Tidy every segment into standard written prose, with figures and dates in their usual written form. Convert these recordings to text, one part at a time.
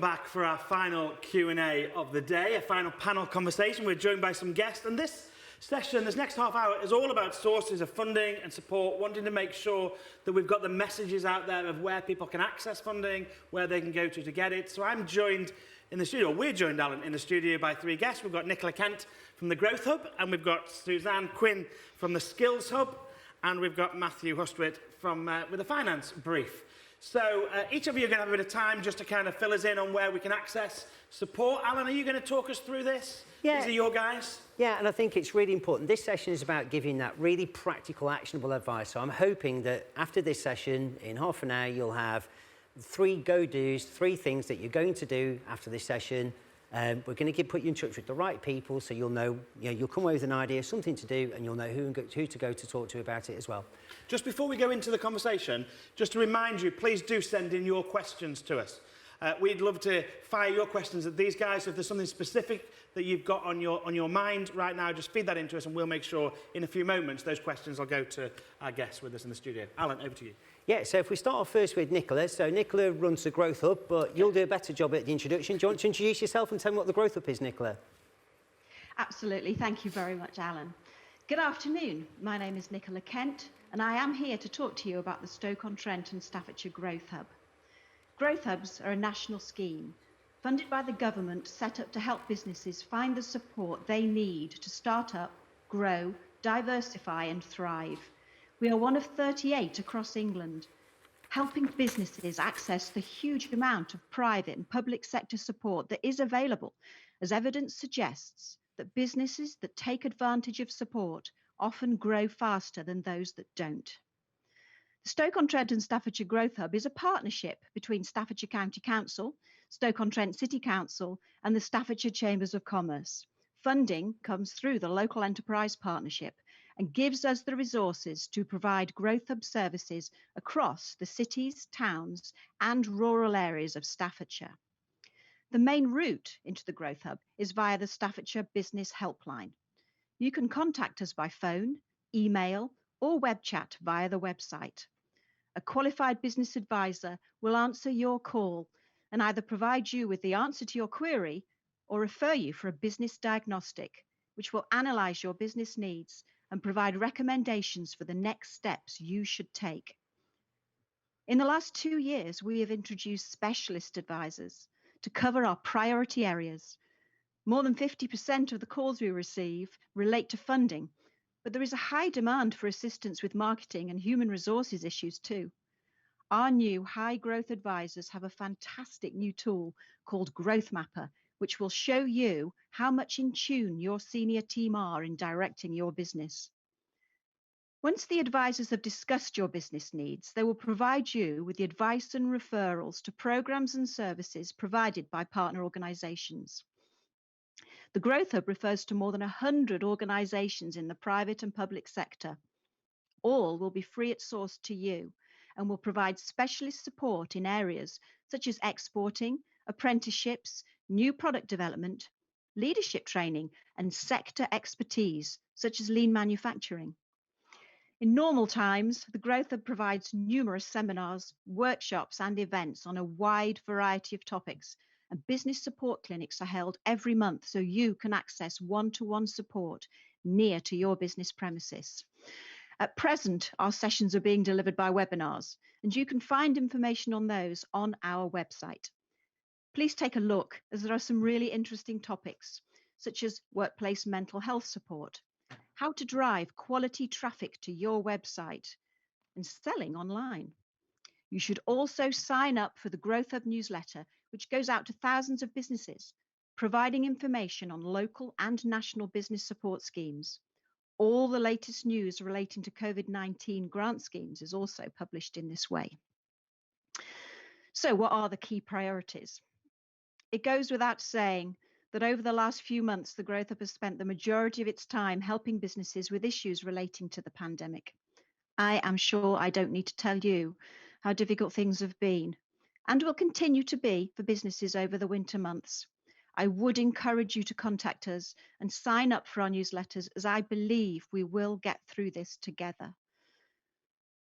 back for our final Q&A of the day, a final panel conversation. We're joined by some guests, and this session, this next half hour, is all about sources of funding and support, wanting to make sure that we've got the messages out there of where people can access funding, where they can go to get it. So I'm joined in the studio, we're joined, Alan, in the studio by three guests. We've got Nicola Kent from the Growth Hub, and we've got Suzanne Quinn from the Skills Hub, and we've got Matthew Hustwit from with the Finance Brief. So each of you are going to have a bit of time just to kind of fill us in on where we can access support. Alan, are you going to talk us through this? Yeah. These are your guys? Yeah, and I think it's really important. This session is about giving that really practical, actionable advice. So I'm hoping that after this session, in half an hour, you'll have three go-dos, three things that you're going to do after this session. We're going to put you in touch with the right people, so you'll know, you'll come away with an idea, something to do, and you'll know who to go to talk to about it as well. Just before we go into the conversation, just to remind you, please do send in your questions to us. We'd love to fire your questions at these guys. So if there's something specific that you've got on your mind right now, just feed that into us, and we'll make sure in a few moments those questions will go to our guests with us in the studio. Alan, over to you. Yeah, so if we start off first with Nicola. So Nicola runs the Growth Hub, but you'll do a better job at the introduction. Do you want to introduce yourself and tell me what the Growth Hub is, Nicola? Absolutely. Thank you very much, Alan. Good afternoon. My name is Nicola Kent, and I am here to talk to you about the Stoke-on-Trent and Staffordshire Growth Hub. Growth Hubs are a national scheme funded by the government, set up to help businesses find the support they need to start up, grow, diversify and thrive. We are one of 38 across England, helping businesses access the huge amount of private and public sector support that is available, as evidence suggests that businesses that take advantage of support often grow faster than those that don't. The Stoke-on-Trent and Staffordshire Growth Hub is a partnership between Staffordshire County Council, Stoke-on-Trent City Council and the Staffordshire Chambers of Commerce. Funding comes through the Local Enterprise Partnership and gives us the resources to provide Growth Hub services across the cities, towns and rural areas of Staffordshire. The main route into the Growth Hub is via the Staffordshire Business Helpline. You can contact us by phone, email or web chat via the website. A qualified business advisor will answer your call and either provide you with the answer to your query or refer you for a business diagnostic, which will analyse your business needs and provide recommendations for the next steps you should take. In the last 2 years, we have introduced specialist advisors to cover our priority areas. More than 50% of the calls we receive relate to funding, but there is a high demand for assistance with marketing and human resources issues too. Our new high growth advisors have a fantastic new tool called Growth Mapper, which will show you how much in tune your senior team are in directing your business. Once the advisors have discussed your business needs, they will provide you with the advice and referrals to programs and services provided by partner organisations. The Growth Hub refers to more than 100 organisations in the private and public sector. All will be free at source to you and will provide specialist support in areas such as exporting, apprenticeships, new product development, leadership training, and sector expertise, such as lean manufacturing. In normal times, the Growth Hub provides numerous seminars, workshops, and events on a wide variety of topics, and business support clinics are held every month so you can access one-to-one support near to your business premises. At present, our sessions are being delivered by webinars, and you can find information on those on our website. Please take a look, as there are some really interesting topics, such as workplace mental health support, how to drive quality traffic to your website, and selling online. You should also sign up for the Growth Hub newsletter, which goes out to thousands of businesses, providing information on local and national business support schemes. All the latest news relating to COVID-19 grant schemes is also published in this way. So what are the key priorities? It goes without saying that over the last few months, the Growth Hub has spent the majority of its time helping businesses with issues relating to the pandemic. I am sure I don't need to tell you how difficult things have been and will continue to be for businesses over the winter months. I would encourage you to contact us and sign up for our newsletters, as I believe we will get through this together.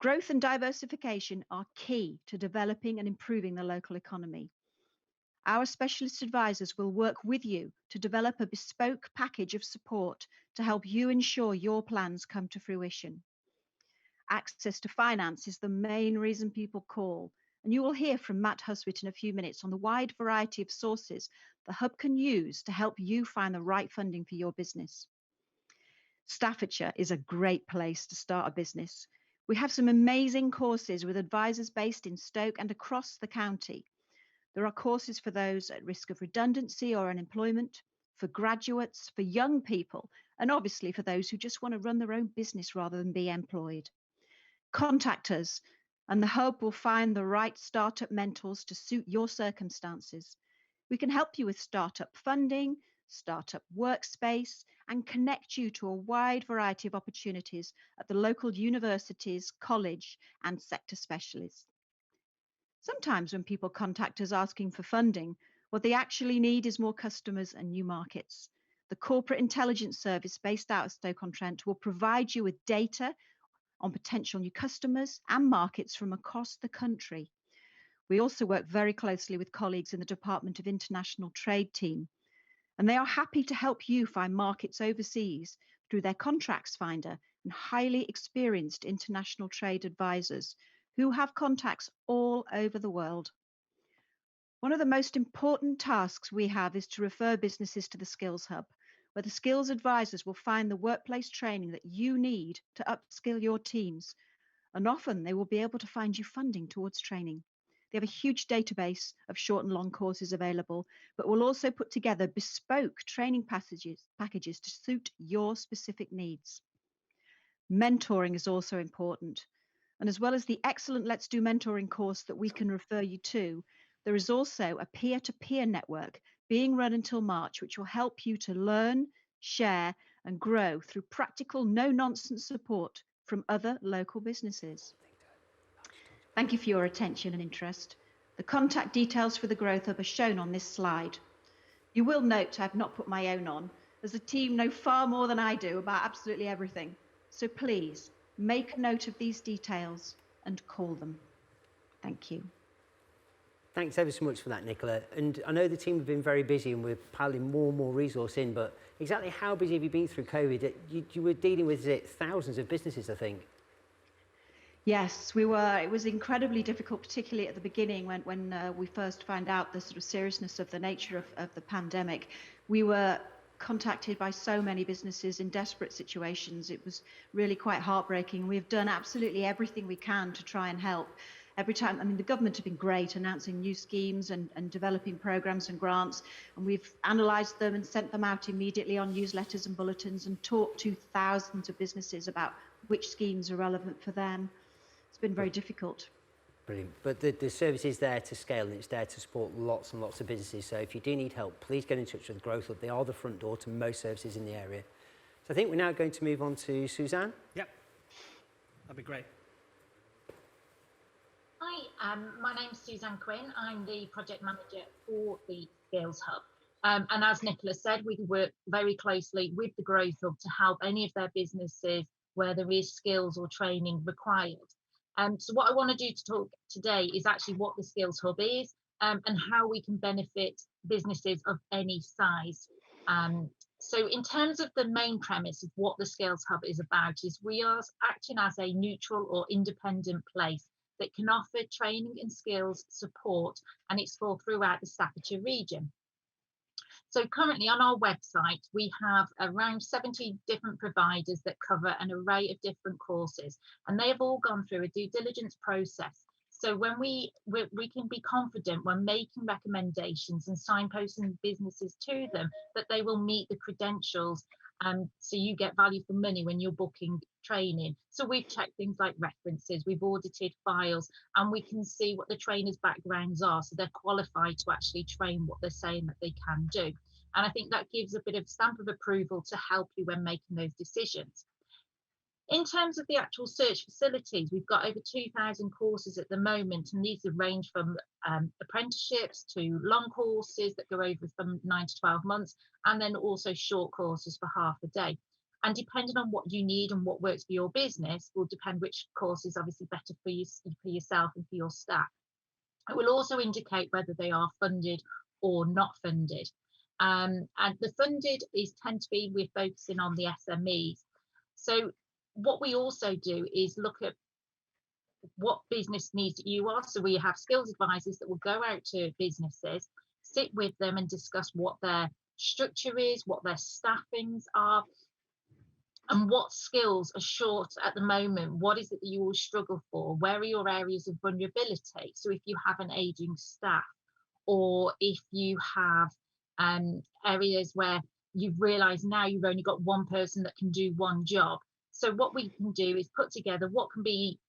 Growth and diversification are key to developing and improving the local economy. Our specialist advisors will work with you to develop a bespoke package of support to help you ensure your plans come to fruition. Access to finance is the main reason people call, and you will hear from Matt Huswitt in a few minutes on the wide variety of sources the Hub can use to help you find the right funding for your business. Staffordshire is a great place to start a business. We have some amazing courses with advisors based in Stoke and across the county. There are courses for those at risk of redundancy or unemployment, for graduates, for young people, and obviously for those who just want to run their own business rather than be employed. Contact us, and the Hub will find the right startup mentors to suit your circumstances. We can help you with startup funding, startup workspace, and connect you to a wide variety of opportunities at the local universities, college, and sector specialists. Sometimes when people contact us asking for funding, what they actually need is more customers and new markets. The Corporate Intelligence Service based out of Stoke-on-Trent will provide you with data on potential new customers and markets from across the country. We also work very closely with colleagues in the Department of International Trade team, and they are happy to help you find markets overseas through their contracts finder and highly experienced international trade advisors who have contacts all over the world. One of the most important tasks we have is to refer businesses to the Skills Hub, where the skills advisors will find the workplace training that you need to upskill your teams. And often they will be able to find you funding towards training. They have a huge database of short and long courses available, but will also put together bespoke training packages to suit your specific needs. Mentoring is also important. And as well as the excellent Let's Do Mentoring course that we can refer you to, there is also a peer-to-peer network being run until March, which will help you to learn, share, and grow through practical, no-nonsense support from other local businesses. Thank you for your attention and interest. The contact details for the Growth Hub are shown on this slide. You will note I've not put my own on, as the team know far more than I do about absolutely everything. So please, make note of these details and call them. Thank you. Thanks ever so much for that, Nicola. And I know the team have been very busy and we're piling more and more resource in, but exactly how busy have you been through COVID? You were dealing with thousands of businesses, I think. Yes, we were. It was incredibly difficult, particularly at the beginning when we first found out the sort of seriousness of the nature of the pandemic. We were contacted by so many businesses in desperate situations. It was really quite heartbreaking. We've done absolutely everything we can to try and help. Every time, I mean, the government have been great announcing new schemes and developing programs and grants, and we've analysed them and sent them out immediately on newsletters and bulletins and talked to thousands of businesses about which schemes are relevant for them. It's been very difficult. Brilliant. But the service is there to scale and it's there to support lots and lots of businesses. So if you do need help, please get in touch with the Growth Hub. They are the front door to most services in the area. So I think we're now going to move on to Suzanne. Yep, that'd be great. Hi, my name's Suzanne Quinn. I'm the project manager for the Skills Hub. And as Nicola said, we work very closely with the Growth Hub to help any of their businesses where there is skills or training required. So what I want to do to talk today is actually what the Skills Hub is and how we can benefit businesses of any size. So in terms of the main premise of what the Skills Hub is about is we are acting as a neutral or independent place that can offer training and skills support, and it's for throughout the Staffordshire region. So currently on our website, we have around 70 different providers that cover an array of different courses, and they have all gone through a due diligence process. So when we can be confident when making recommendations and signposting businesses to them that they will meet the credentials, so you get value for money when you're booking training. So we've checked things like references, we've audited files, and we can see what the trainers' backgrounds are, so they're qualified to actually train what they're saying that they can do. And I think that gives a bit of stamp of approval to help you when making those decisions. In terms of the actual search facilities, we've got over 2,000 courses at the moment, and these range from apprenticeships to long courses that go over from 9 to 12 months, and then also short courses for half a day. And depending on what you need and what works for your business will depend which course is obviously better for you, for yourself and for your staff. It will also indicate whether they are funded or not funded. And the funded tend to be, we're focusing on the SMEs. So what we also do is look at what business needs you are. So we have skills advisors that will go out to businesses, sit with them and discuss what their structure is, what their staffings are, and what skills are short at the moment. What is it that you will struggle for? Where are your areas of vulnerability? So if you have an aging staff, or if you have areas where you've realised now you've only got one person that can do one job. So what we can do is put together what can be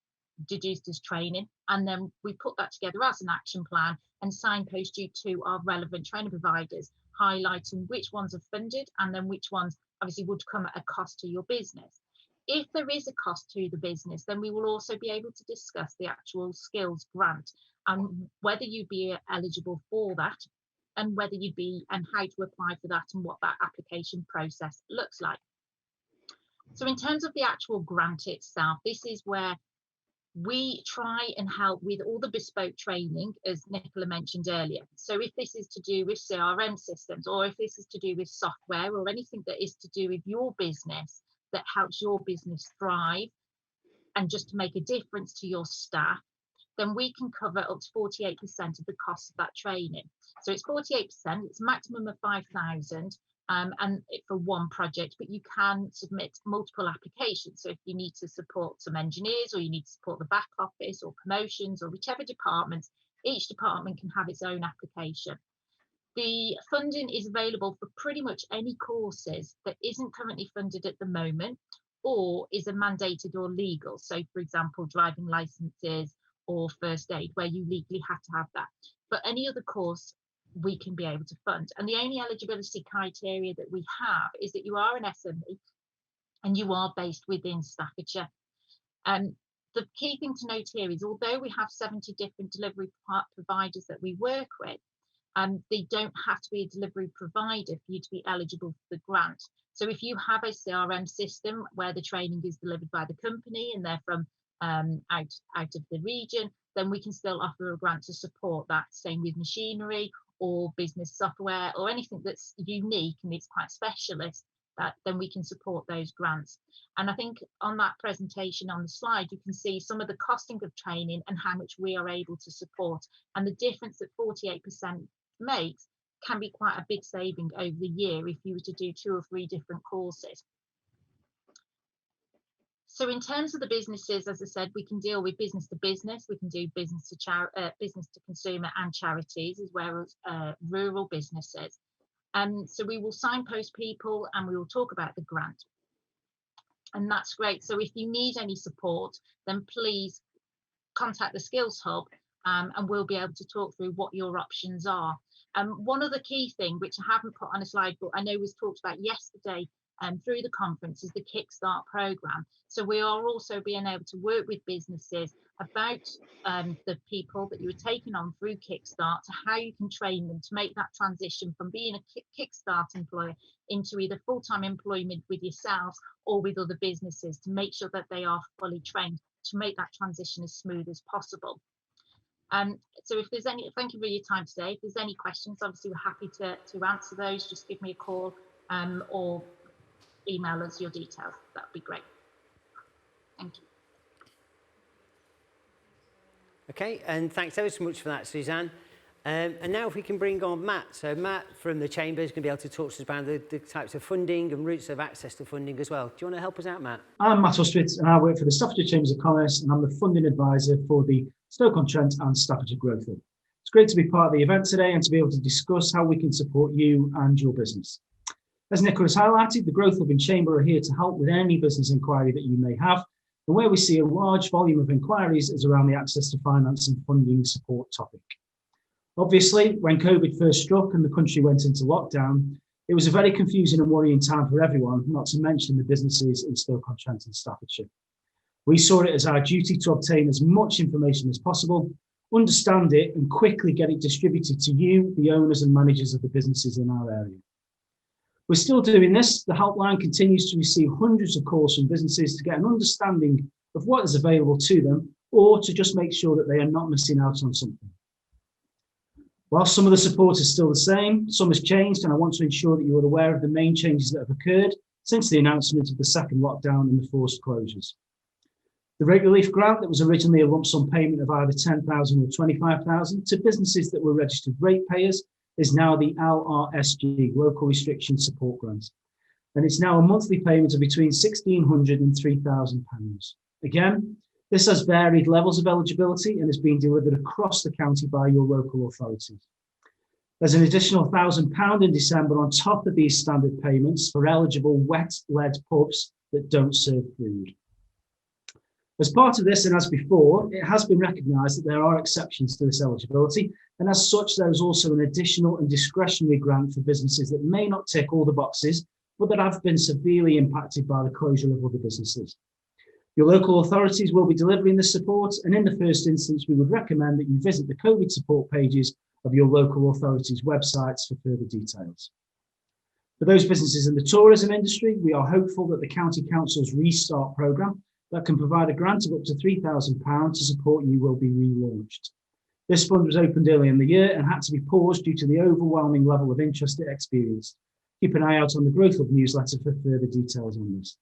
deduced as training, and then we put that together as an action plan and signpost you to our relevant training providers, highlighting which ones are funded and then which ones obviously would come at a cost to your business. If there is a cost to the business, then we will also be able to discuss the actual skills grant and whether you'd be eligible for that, and whether you'd be, and how to apply for that, and what that application process looks like. So in terms of the actual grant itself, this is where we try and help with all the bespoke training, as Nicola mentioned earlier. So if this is to do with CRM systems, or if this is to do with software, or anything that is to do with your business that helps your business thrive and just to make a difference to your staff, then we can cover up to 48% of the cost of that training. So it's 48%, it's a maximum of 5,000, and for one project, but you can submit multiple applications. So if you need to support some engineers, or you need to support the back office or promotions, or whichever department, each department can have its own application. The funding is available for pretty much any courses that isn't currently funded at the moment, or is a mandated or legal. So for example, driving licenses or first aid, where you legally have to have that. But any other course we can be able to fund. And the only eligibility criteria that we have is that you are an SME and you are based within Staffordshire. The key thing to note here is, although we have 70 different delivery providers that we work with, they don't have to be a delivery provider for you to be eligible for the grant. So if you have a CRM system where the training is delivered by the company and they're from out of the region, then we can still offer a grant to support that. Same with machinery or business software, or anything that's unique and it's quite specialist, that then we can support those grants. And I think on that presentation on the slide, you can see some of the costing of training and how much we are able to support, and the difference that 48% makes can be quite a big saving over the year if you were to do 2 or 3 different courses. So in terms of the businesses, as I said, we can deal with business to business, we can do business to consumer and charities, as well as rural businesses. So we will signpost people and we will talk about the grant. And that's great. So if you need any support, then please contact the Skills Hub, and we'll be able to talk through what your options are. One other key thing, which I haven't put on a slide, but I know was talked about yesterday through the conference, is the Kickstart Program. So we are also being able to work with businesses about the people that you are taking on through Kickstart, to how you can train them to make that transition from being a Kickstart employer into either full-time employment with yourselves or with other businesses, to make sure that they are fully trained to make that transition as smooth as possible. So if there's any, thank you for your time today. If there's any questions, obviously we're happy to answer those. Just give me a call or email us your details. That would be great. Thank you. Okay, and thanks ever so much for that, Suzanne. And now if we can bring on Matt. So Matt from the Chamber is going to be able to talk to us about the types of funding and routes of access to funding as well. Do you want to help us out, Matt? I'm Matt Ustwit, and I work for the Staffordshire Chambers of Commerce, and I'm the funding advisor for the Stoke-on-Trent and Staffordshire Growth Hub. It's great to be part of the event today and to be able to discuss how we can support you and your business. As Nicola has highlighted, the Growth Hub and Chamber are here to help with any business inquiry that you may have. And where we see a large volume of inquiries is around the access to finance and funding support topic. Obviously, when COVID first struck and the country went into lockdown, it was a very confusing and worrying time for everyone, not to mention the businesses in Stoke-on-Trent and Staffordshire. We saw it as our duty to obtain as much information as possible, understand it, and quickly get it distributed to you, the owners and managers of the businesses in our area. We're still doing this. The helpline continues to receive hundreds of calls from businesses to get an understanding of what is available to them, or to just make sure that they are not missing out on something. While some of the support is still the same, some has changed, and I want to ensure that you are aware of the main changes that have occurred since the announcement of the second lockdown and the forced closures. The rate relief grant that was originally a lump sum payment of either £10,000 or £25,000 to businesses that were registered ratepayers is now the LRSG, Local Restriction Support Grant. And it's now a monthly payment of between £1,600 and £3,000. Again, this has varied levels of eligibility and is being delivered across the county by your local authorities. There's an additional £1,000 in December on top of these standard payments for eligible wet-led pubs that don't serve food. As part of this, and as before, it has been recognised that there are exceptions to this eligibility, and as such, there is also an additional and discretionary grant for businesses that may not tick all the boxes, but that have been severely impacted by the closure of other businesses. Your local authorities will be delivering this support, and in the first instance, we would recommend that you visit the COVID support pages of your local authorities' websites for further details. For those businesses in the tourism industry, we are hopeful that the County Council's Restart Programme that can provide a grant of up to £3,000 to support you will be relaunched. This fund was opened early in the year and had to be paused due to the overwhelming level of interest it experienced. Keep an eye out on the Growth Hub newsletter for further details on this.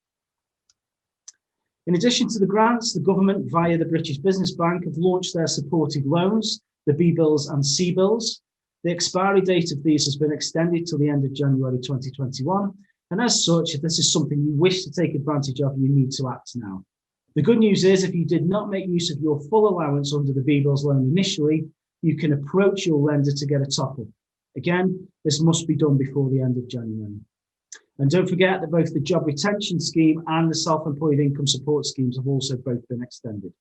In addition to the grants, the government via the British Business Bank have launched their supported loans, the B-bills and C-bills. The expiry date of these has been extended till the end of January 2021. And as such, if this is something you wish to take advantage of, you need to act now. The good news is if you did not make use of your full allowance under the B-bills loan initially, you can approach your lender to get a top-up. Again, this must be done before the end of January. And don't forget that both the Job Retention Scheme and the Self-Employed Income Support Schemes have also both been extended.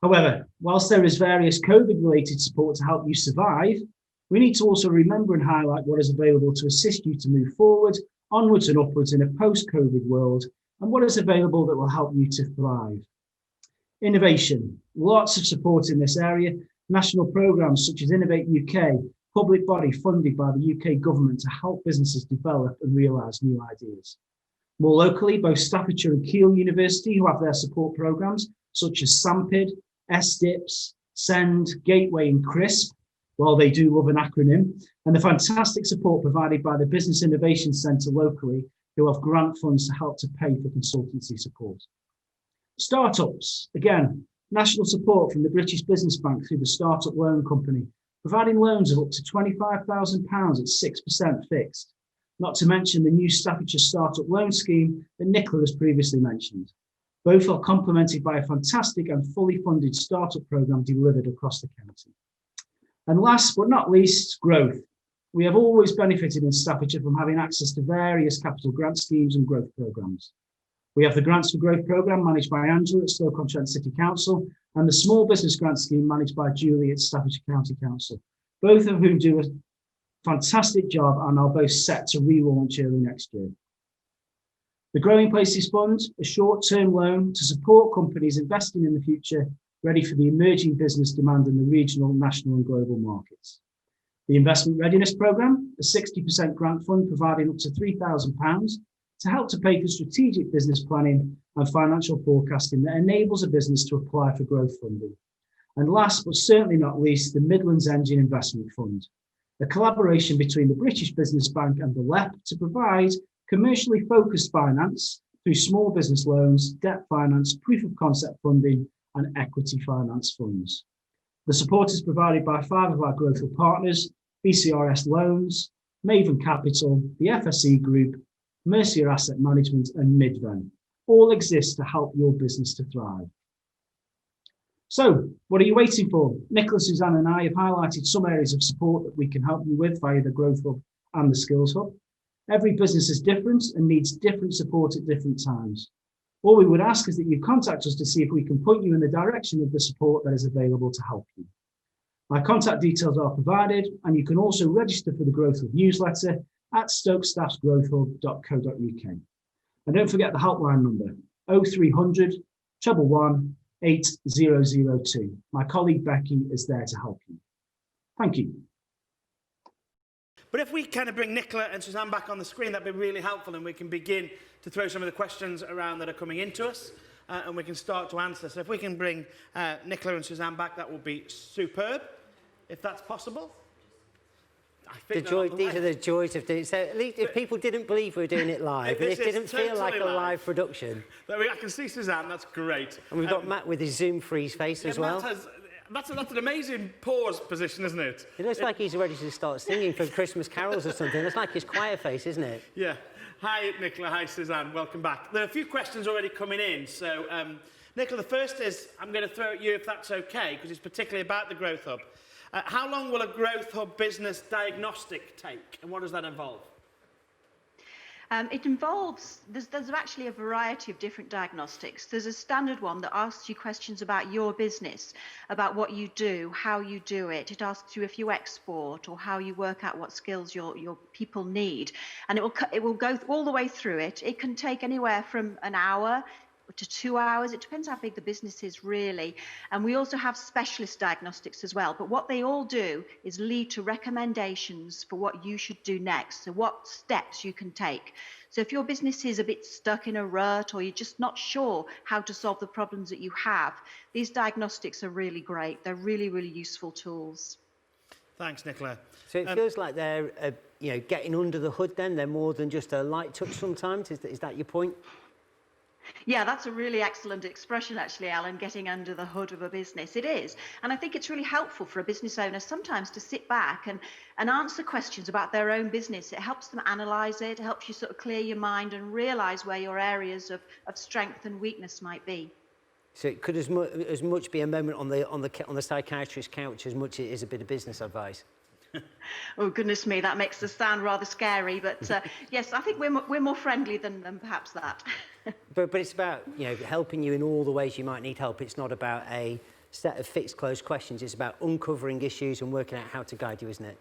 However, whilst there is various COVID-related support to help you survive, we need to also remember and highlight what is available to assist you to move forward, onwards and upwards in a post-COVID world, and what is available that will help you to thrive. Innovation, lots of support in this area. National programmes such as Innovate UK, public body funded by the UK government to help businesses develop and realise new ideas. More locally, both Staffordshire and Keele University, who have their support programmes such as SAMPID, SDIPS, SEND, Gateway and CRISP, while they do love an acronym, and the fantastic support provided by the Business Innovation Centre locally, who have grant funds to help to pay for consultancy support. Startups, again, national support from the British Business Bank through the Startup Loan Company, providing loans of up to £25,000 at 6% fixed, not to mention the new Staffordshire Startup Loan Scheme that Nicola has previously mentioned. Both are complemented by a fantastic and fully funded startup programme delivered across the county. And last but not least, growth. We have always benefited in Staffordshire from having access to various capital grant schemes and growth programmes. We have the Grants for Growth programme managed by Angela at Stoke-on-Trent City Council and the Small Business Grant Scheme managed by Julie at Staffordshire County Council, both of whom do a fantastic job and are both set to relaunch early next year. The Growing Places Fund, a short-term loan to support companies investing in the future, ready for the emerging business demand in the regional, national and global markets. The Investment Readiness Programme, a 60% grant fund providing up to £3,000 to help to pay for strategic business planning and financial forecasting that enables a business to apply for growth funding. And last but certainly not least, the Midlands Engine Investment Fund, a collaboration between the British Business Bank and the LEP to provide commercially focused finance through small business loans, debt finance, proof of concept funding and equity finance funds. The support is provided by 5 of our growth partners, BCRS Loans, Maven Capital, the FSE Group, Mercia Asset Management and Midven. All exist to help your business to thrive. So, what are you waiting for? Nicola, Suzanne and I have highlighted some areas of support that we can help you with via the Growth Hub and the Skills Hub. Every business is different and needs different support at different times. All we would ask is that you contact us to see if we can point you in the direction of the support that is available to help you. My contact details are provided, and you can also register for the Growth Hub newsletter at stokestaffsgrowthhub.co.uk. And don't forget the helpline number, 0300 111 8002. My colleague Becky is there to help you. Thank you. But if we kind of bring Nicola and Suzanne back on the screen, that'd be really helpful, and we can begin to throw some of the questions around that are coming into us, and we can start to answer. So if we can bring Nicola and Suzanne back, that would be superb. if that's possible. I The think joy, these are the joys of doing. So at least if people didn't believe we were doing it live, and This it is didn't feel like a totally live. live production, There we, I can see Suzanne, that's great. and we've got Matt with his Zoom freeze face as well. That's an amazing pause position, isn't it? It looks like he's ready to start singing for Christmas carols or something. It's like his choir face, isn't it? Yeah. Hi, Nicola. Hi, Suzanne. Welcome back. There are a few questions already coming in. So, Nicola, the first is, I'm going to throw at you if that's okay, because it's particularly about the Growth Hub. How long will a Growth Hub business diagnostic take, and what does that involve? It involves, there's actually a variety of different diagnostics. There's a standard one that asks you questions about your business, about what you do, how you do it. It asks you if you export or how you work out what skills your people need. And it will go all the way through it. It can take anywhere from an hour to 2 hours. It depends how big the business is, really. And we also have specialist diagnostics as well. But what they all do is lead to recommendations for what you should do next. So what steps you can take. So if your business is a bit stuck in a rut, or you're just not sure how to solve the problems that you have, these diagnostics are really great. They're really, really useful tools. Thanks, Nicola. So it feels like they're, getting under the hood then. They're more than just a light touch sometimes. Is that your point? Yeah, that's a really excellent expression, actually, Alan, getting under the hood of a business. It is. And I think it's really helpful for a business owner sometimes to sit back and answer questions about their own business. It helps them analyse it, it helps you sort of clear your mind and realise where your areas of strength and weakness might be. So it could as much be a moment on the psychiatrist's couch as much as it is a bit of business advice. Oh, goodness me, that makes us sound rather scary. But yes, I think we're more friendly than perhaps that. But it's about helping you in all the ways you might need help. It's not about a set of fixed closed questions. It's about uncovering issues and working out how to guide you, isn't it?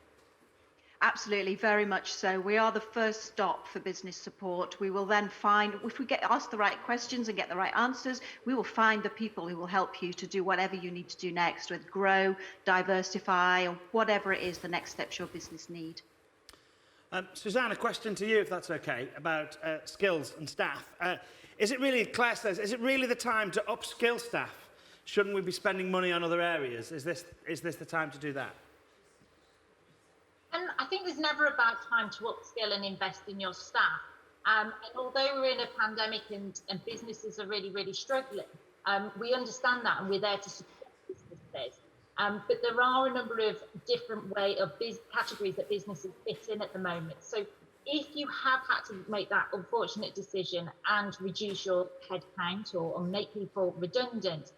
Absolutely, very much so. We are the first stop for business support. We will then find, if we get asked the right questions and get the right answers, we will find the people who will help you to do whatever you need to do next, with grow, diversify, or whatever it is the next steps your business need. Suzanne, a question to you, if that's okay, about skills and staff. Is it really, Claire says, is it really the time to upskill staff? Shouldn't we be spending money on other areas? Is this the time to do that? And I think there's never a bad time to upskill and invest in your staff. And although we're in a pandemic and businesses are really, really struggling, we understand that and we're there to support businesses. But there are a number of different categories that businesses fit in at the moment. So if you have had to make that unfortunate decision and reduce your headcount or make people redundant,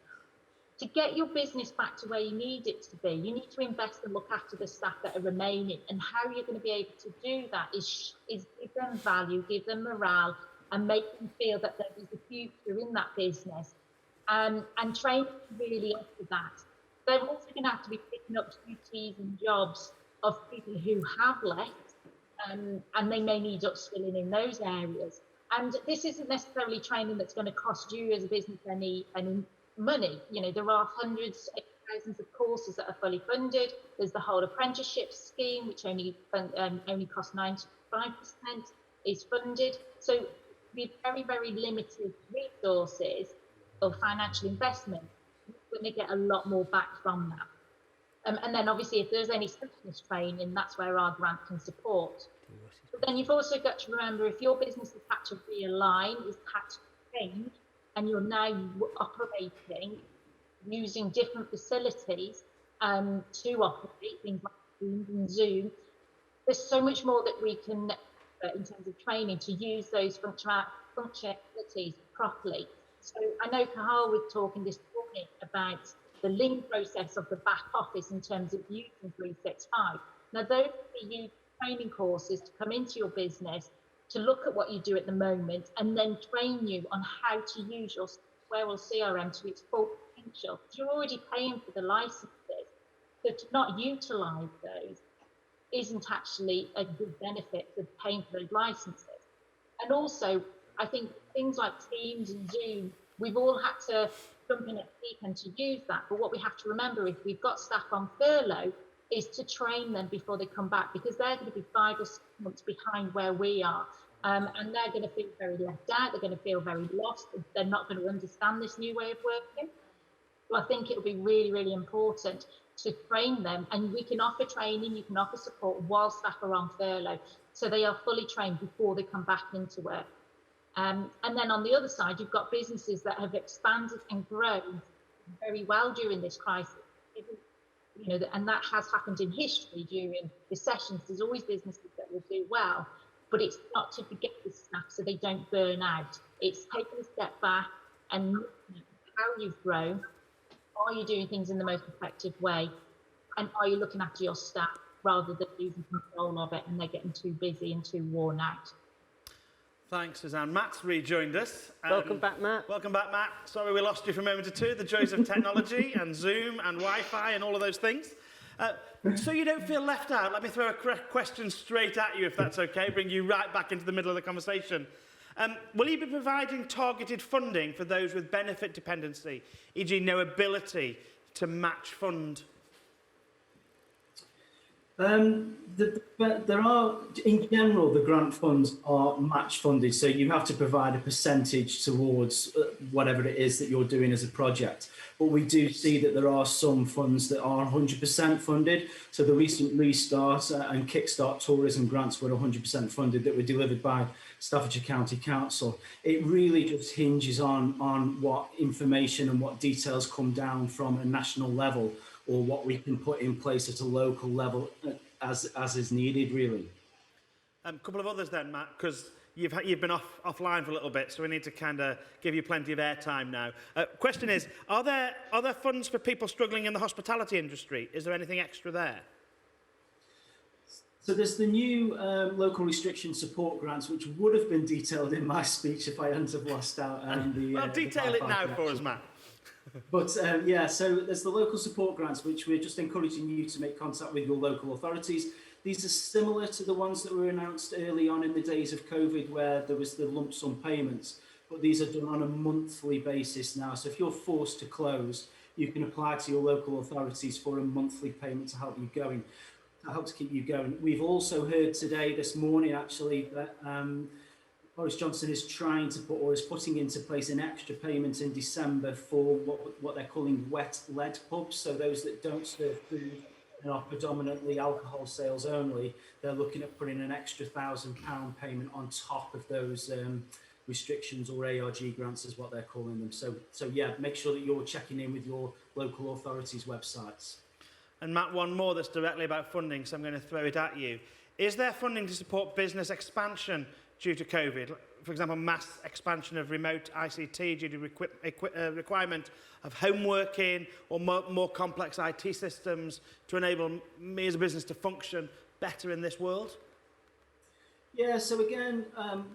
to get your business back to where you need it to be, you need to invest and look after the staff that are remaining. And how you're going to be able to do that is give them value, give them morale, and make them feel that there is a future in that business. And train really after that. They're also going to have to be picking up duties and jobs of people who have left, and they may need upskilling in those areas. And this isn't necessarily training that's going to cost you as a business any money. There are hundreds of thousands of courses that are fully funded. There's the whole apprenticeship scheme, which only costs 95% is funded. So with very, very limited resources or financial investment, we're going to get a lot more back from that. And then obviously if there's any specialist training, that's where our grant can support. But then you've also got to remember, if your business has had to realign, has had to change, and you're now operating using different facilities to operate, things like Teams and Zoom, there's so much more that we can, in terms of training, to use those functionalities properly. So I know Cahal was talking this morning about the lean process of the back office in terms of using 365. Now, those are the training courses to come into your business to look at what you do at the moment and then train you on how to use your software or CRM to its full potential. You're already paying for the licenses, so to not utilise those isn't actually a good benefit of paying for those licenses. And also, I think things like Teams and Zoom, we've all had to jump in at deep end to use that. But what we have to remember, if we've got staff on furlough, is to train them before they come back, because they're going to be 5 or 6 months behind where we are. And they're going to feel very left out. They're going to feel very lost. They're not going to understand this new way of working. So I think it'll be really, really important to train them, and we can offer training, you can offer support while staff are on furlough, so they are fully trained before they come back into work. And then on the other side, you've got businesses that have expanded and grown very well during this crisis. You know, and that has happened in history during recessions. There's always businesses that will do well, but it's not to forget the staff so they don't burn out. It's taking a step back and looking at how you've grown. Are you doing things in the most effective way? And are you looking after your staff rather than losing control of it and they're getting too busy and too worn out? Thanks, Suzanne. Matt's rejoined us. Welcome back, Matt. Welcome back, Matt. Sorry we lost you for a moment or two. The joys of technology and Zoom and Wi-Fi and all of those things. So you don't feel left out, let me throw a question straight at you, if that's okay, bring you right back into the middle of the conversation. Will you be providing targeted funding for those with benefit dependency, e.g. no ability to match fund? There are, in general, the grant funds are match funded, so you have to provide a percentage towards whatever it is that you're doing as a project. But we do see that there are some funds that are 100% funded. So the recent Restart and Kickstart tourism grants were 100% funded that were delivered by Staffordshire County Council. It really just hinges on what information and what details come down from a national level, or what we can put in place at a local level as is needed, really. A couple of others then, Matt, because you've been offline for a little bit, so we need to kind of give you plenty of airtime now. Question is, are there funds for people struggling in the hospitality industry? Is there anything extra there? So there's the new local restriction support grants, which would have been detailed in my speech if I hadn't have lost out. Well, detail it now for us, Matt. But yeah, so there's the local support grants, which we're just encouraging you to make contact with your local authorities. These are similar to the ones that were announced early on in the days of COVID, where there was the lump sum payments, but these are done on a monthly basis now. So if you're forced to close, you can apply to your local authorities for a monthly payment to help you going, to help to keep you going. We've also heard today, this morning actually, that Boris Johnson is trying to put, or is putting into place, an extra payment in December for what they're calling wet lead pubs. So those that don't serve food and are predominantly alcohol sales only, they're looking at putting an extra £1,000 payment on top of those restrictions, or ARG grants is what they're calling them. So yeah, make sure that you're checking in with your local authorities' websites. And Matt, one more that's directly about funding, so I'm going to throw it at you. Is there funding to support business expansion due to COVID? For example, mass expansion of remote ICT due to requirement of home working, or more complex IT systems to enable me as a business to function better in this world? Yeah, so again,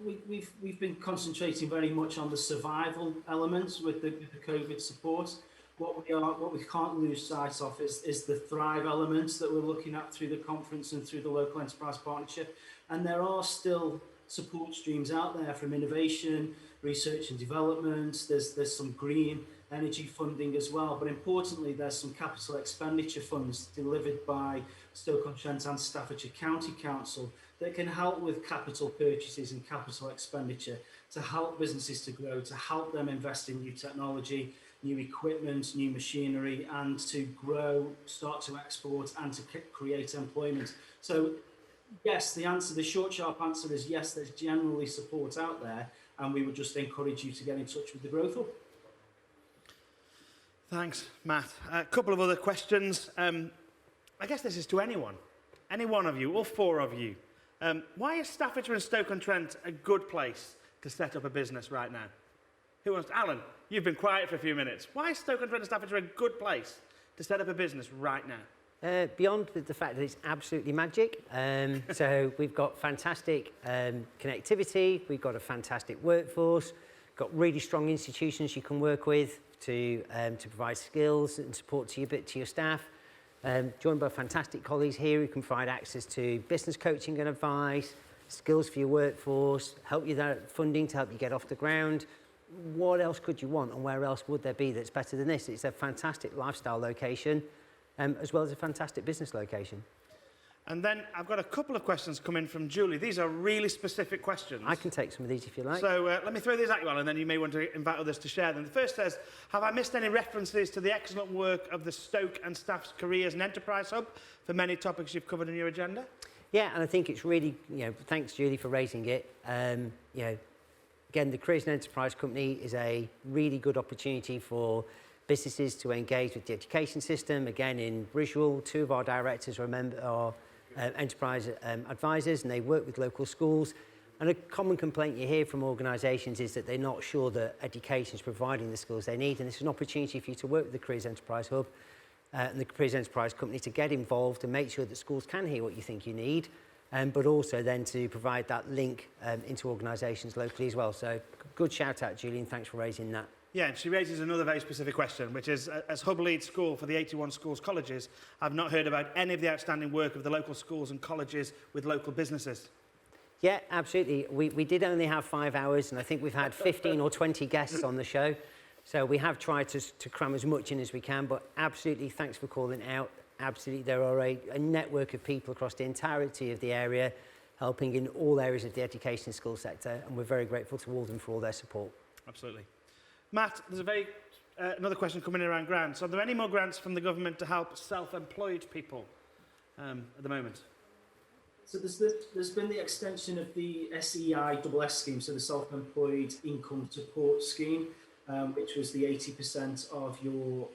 we've been concentrating very much on the survival elements with the COVID support. What we can't lose sight of is the thrive elements that we're looking at through the conference and through the local enterprise partnership. And there are still support streams out there from innovation, research and development. There's some green energy funding as well, but importantly, there's some capital expenditure funds delivered by Stoke-on-Trent and Staffordshire County Council that can help with capital purchases and capital expenditure to help businesses to grow, to help them invest in new technology, new equipment, new machinery, and to grow, start to export, and to create employment. So yes, the short, sharp answer is yes, there's generally support out there, and we would just encourage you to get in touch with the Growth Hub. Thanks, Matt. A couple of other questions. I guess this is to anyone, any one of you, all four of you. Why is Staffordshire and Stoke-on-Trent a good place to set up a business right now? Who wants to? Alan, you've been quiet for a few minutes. Why is Stoke-on-Trent and Staffordshire a good place to set up a business right now? Beyond the fact that it's absolutely magic, so we've got fantastic connectivity, we've got a fantastic workforce, got really strong institutions you can work with to provide skills and support to your staff. Joined by fantastic colleagues here who can provide access to business coaching and advice, skills for your workforce, help you that funding to help you get off the ground. What else could you want, and where else would there be that's better than this? It's a fantastic lifestyle location, as well as a fantastic business location. And then I've got a couple of questions come in from Julie. These are really specific questions. I can take some of these if you like. So let me throw these at you, Alan, and then you may want to invite others to share them. The first says, have I missed any references to the excellent work of the Stoke and Staff's Careers and Enterprise Hub for many topics you've covered in your agenda? Yeah, and I think it's really, thanks Julie for raising it. Again, the Careers and Enterprise Company is a really good opportunity for businesses to engage with the education system. Again, in Bridgewell, 2 of our directors are enterprise advisors, and they work with local schools. And a common complaint you hear from organisations is that they're not sure that education is providing the skills they need. And it's an opportunity for you to work with the Careers Enterprise Hub and the Careers Enterprise Company to get involved and make sure that schools can hear what you think you need, but also then to provide that link into organisations locally as well. So good shout out, Julie, and thanks for raising that. Yeah, and she raises another very specific question, which is, as Hub lead school for the 81 schools colleges, I've not heard about any of the outstanding work of the local schools and colleges with local businesses. Yeah, absolutely. We did only have 5 hours, and I think we've had 15 or 20 guests on the show. So we have tried to cram as much in as we can, but absolutely, thanks for calling out. Absolutely, there are a network of people across the entirety of the area helping in all areas of the education and school sector, and we're very grateful to all of them for all their support. Absolutely. Matt, there's another question coming in around grants. Are there any more grants from the government to help self-employed people at the moment? So there's been the extension of the SEISS scheme, so the Self-Employed Income Support Scheme, which was the 80% of your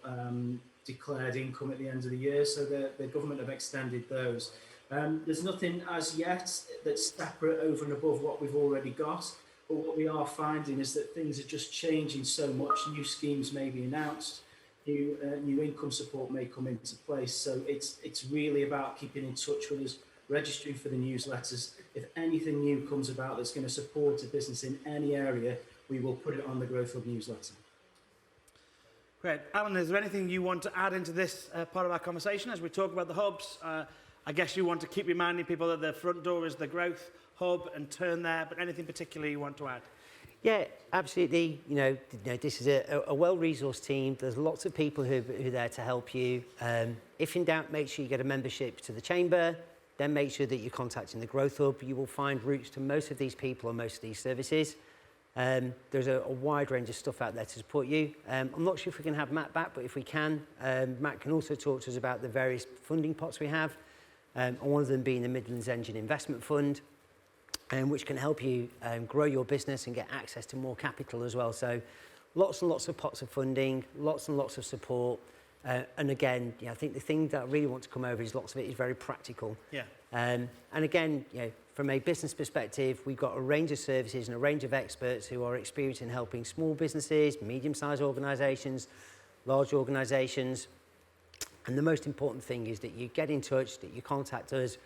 declared income at the end of the year. So the government have extended those. There's nothing as yet that's separate over and above what we've already got. But what we are finding is that things are just changing so much. New schemes may be announced, new income support may come into place. So it's really about keeping in touch with us, registering for the newsletters. If anything new comes about that's going to support a business in any area, we will put it on the Growth Hub newsletter. Great. Alan, is there anything you want to add into this part of our conversation as we talk about the hubs? I guess you want to keep reminding people that the front door is the Growth Hub and turn there, but anything particular you want to add? Yeah, absolutely. This is a well-resourced team. There's lots of people who are there to help you. If in doubt, make sure you get a membership to the Chamber. Then make sure that you're contacting the Growth Hub. You will find routes to most of these people and most of these services. There's a wide range of stuff out there to support you. I'm not sure if we can have Matt back, but if we can, Matt can also talk to us about the various funding pots we have, and one of them being the Midlands Engine Investment Fund, which can help you grow your business and get access to more capital as well. So lots and lots of pots of funding, lots and lots of support. And again, I think the thing that I really want to come over is lots of it is very practical. Yeah. And again, from a business perspective, we've got a range of services and a range of experts who are experienced in helping small businesses, medium-sized organisations, large organisations. And the most important thing is that you get in touch, that you contact us.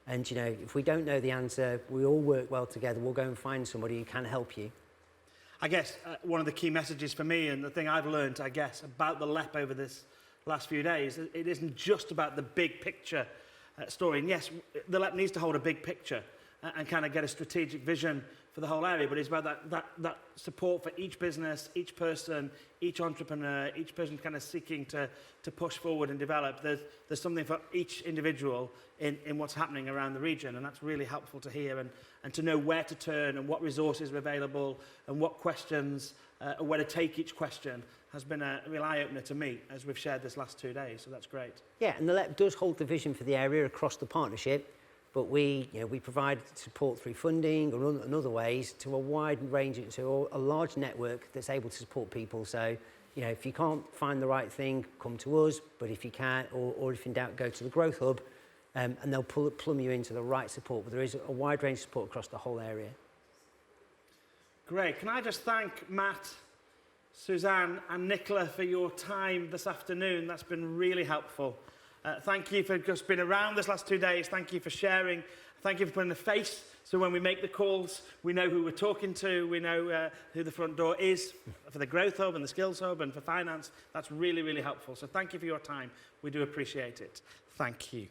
And, if we don't know the answer, we all work well together. We'll go and find somebody who can help you. I guess one of the key messages for me, and the thing I've learned, I guess, about the LEP over this last few days, it isn't just about the big picture story. And yes, the LEP needs to hold a big picture and kind of get a strategic vision for the whole area, but it's about that support for each business, each person, each entrepreneur, each person kind of seeking to push forward and develop. There's something for each individual in what's happening around the region, and that's really helpful to hear and to know where to turn and what resources are available and what questions, or where to take each question has been a real eye-opener to me as we've shared this last 2 days, so that's great. Yeah, and the LEP does hold the vision for the area across the partnership, but we provide support through funding and other ways to a wide range, to a large network that's able to support people. So, if you can't find the right thing, come to us, but if you can, or if in doubt, go to the Growth Hub, and they'll plumb you into the right support. But there is a wide range of support across the whole area. Great. Can I just thank Matt, Suzanne and Nicola for your time this afternoon. That's been really helpful. Thank you for just being around this last 2 days. Thank you for sharing. Thank you for putting a face, so when we make the calls, we know who we're talking to, we know who the front door is for the Growth Hub and the Skills Hub and for finance. That's really, really helpful. So thank you for your time. We do appreciate it. Thank you.